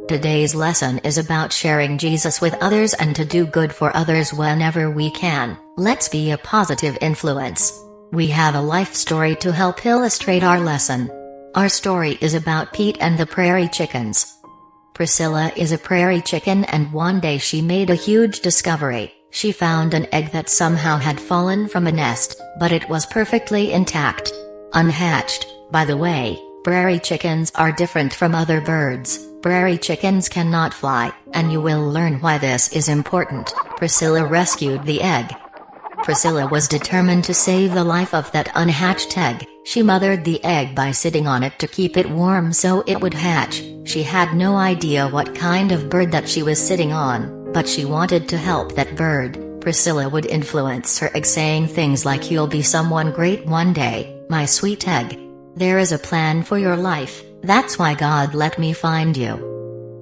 Today's lesson is about sharing Jesus with others and to do good for others whenever we can. Let's be a positive influence. We have a life story to help illustrate our lesson. Our story is about Pete and the prairie chickens. Priscilla is a prairie chicken, and one day she made a huge discovery. She found an egg that somehow had fallen from a nest, but it was perfectly intact. Unhatched. By the way, prairie chickens are different from other birds. Prairie chickens cannot fly, and you will learn why this is important. Priscilla rescued the egg. Priscilla was determined to save the life of that unhatched egg. She mothered the egg by sitting on it to keep it warm so it would hatch. She had no idea what kind of bird that she was sitting on, but she wanted to help that bird. Priscilla would influence her egg, saying things like, "You'll be someone great one day, my sweet egg. There is a plan for your life, that's why God let me find you."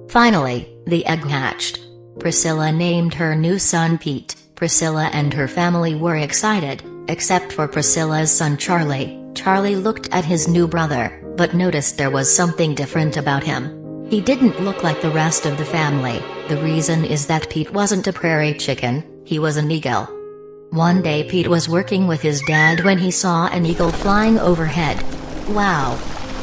Finally, the egg hatched. Priscilla named her new son Pete. Priscilla and her family were excited, except for Priscilla's son Charlie. Charlie looked at his new brother, but noticed there was something different about him. He didn't look like the rest of the family. The reason is that Pete wasn't a prairie chicken, he was an eagle. One day Pete was working with his dad when he saw an eagle flying overhead. "Wow!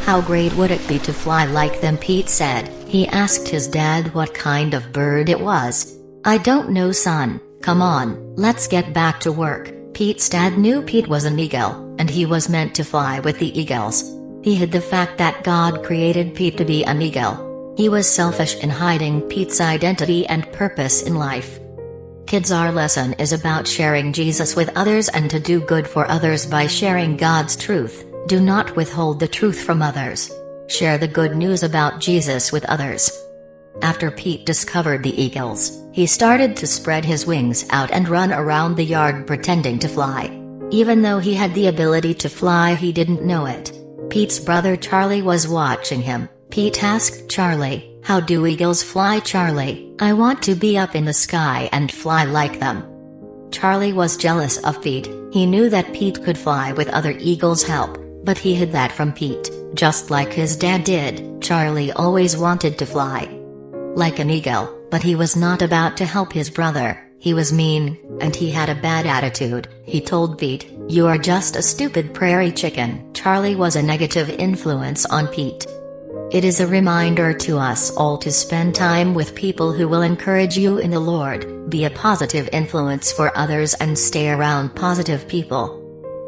How great would it be to fly like them?" Pete said. He asked his dad what kind of bird it was. "I don't know, son. Come on, let's get back to work." Pete's dad knew Pete was an eagle, and he was meant to fly with the eagles. He hid the fact that God created Pete to be an eagle. He was selfish in hiding Pete's identity and purpose in life. Kids, our lesson is about sharing Jesus with others and to do good for others by sharing God's truth. Do not withhold the truth from others. Share the good news about Jesus with others. After Pete discovered the eagles, he started to spread his wings out and run around the yard pretending to fly. Even though he had the ability to fly, he didn't know it. Pete's brother Charlie was watching him. Pete asked Charlie, "How do eagles fly, Charlie? I want to be up in the sky and fly like them." Charlie was jealous of Pete. He knew that Pete could fly with other eagles' help, but he hid that from Pete. Just like his dad did, Charlie always wanted to fly like an eagle, but he was not about to help his brother. He was mean, and he had a bad attitude. He told Pete, "You are just a stupid prairie chicken." Charlie was a negative influence on Pete. It is a reminder to us all to spend time with people who will encourage you in the Lord, be a positive influence for others and stay around positive people.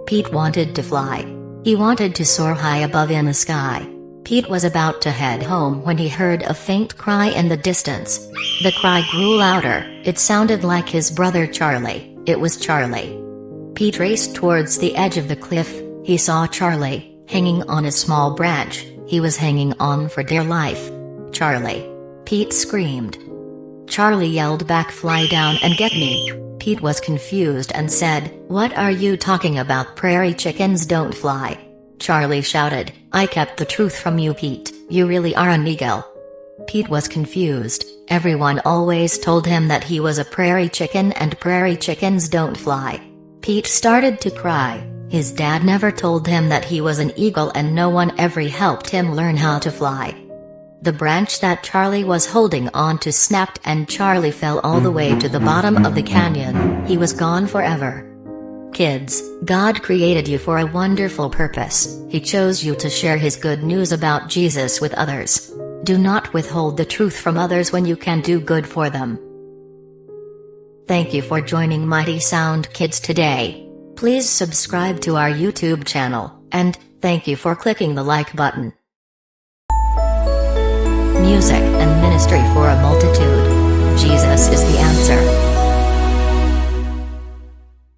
Pete wanted to fly. He wanted to soar high above in the sky. Pete was about to head home when he heard a faint cry in the distance. The cry grew louder. It sounded like his brother Charlie. It was Charlie. Pete raced towards the edge of the cliff. He saw Charlie, hanging on a small branch. He was hanging on for dear life. "Charlie!" Pete screamed. Charlie yelled back, "Fly down and get me." Pete was confused and said, "What are you talking about? Prairie chickens don't fly." Charlie shouted, "I kept the truth from you, Pete. You really are an eagle." Pete was confused. Everyone always told him that he was a prairie chicken and prairie chickens don't fly. Pete started to cry. His dad never told him that he was an eagle, and no one ever helped him learn how to fly. The branch that Charlie was holding on to snapped and Charlie fell all the way to the bottom of the canyon. He was gone forever. Kids, God created you for a wonderful purpose. He chose you to share His good news about Jesus with others. Do not withhold the truth from others when you can do good for them. Thank you for joining Mighty Sound Kids today. Please subscribe to our YouTube channel, and thank you for clicking the like button. Music and ministry for a multitude. Jesus is the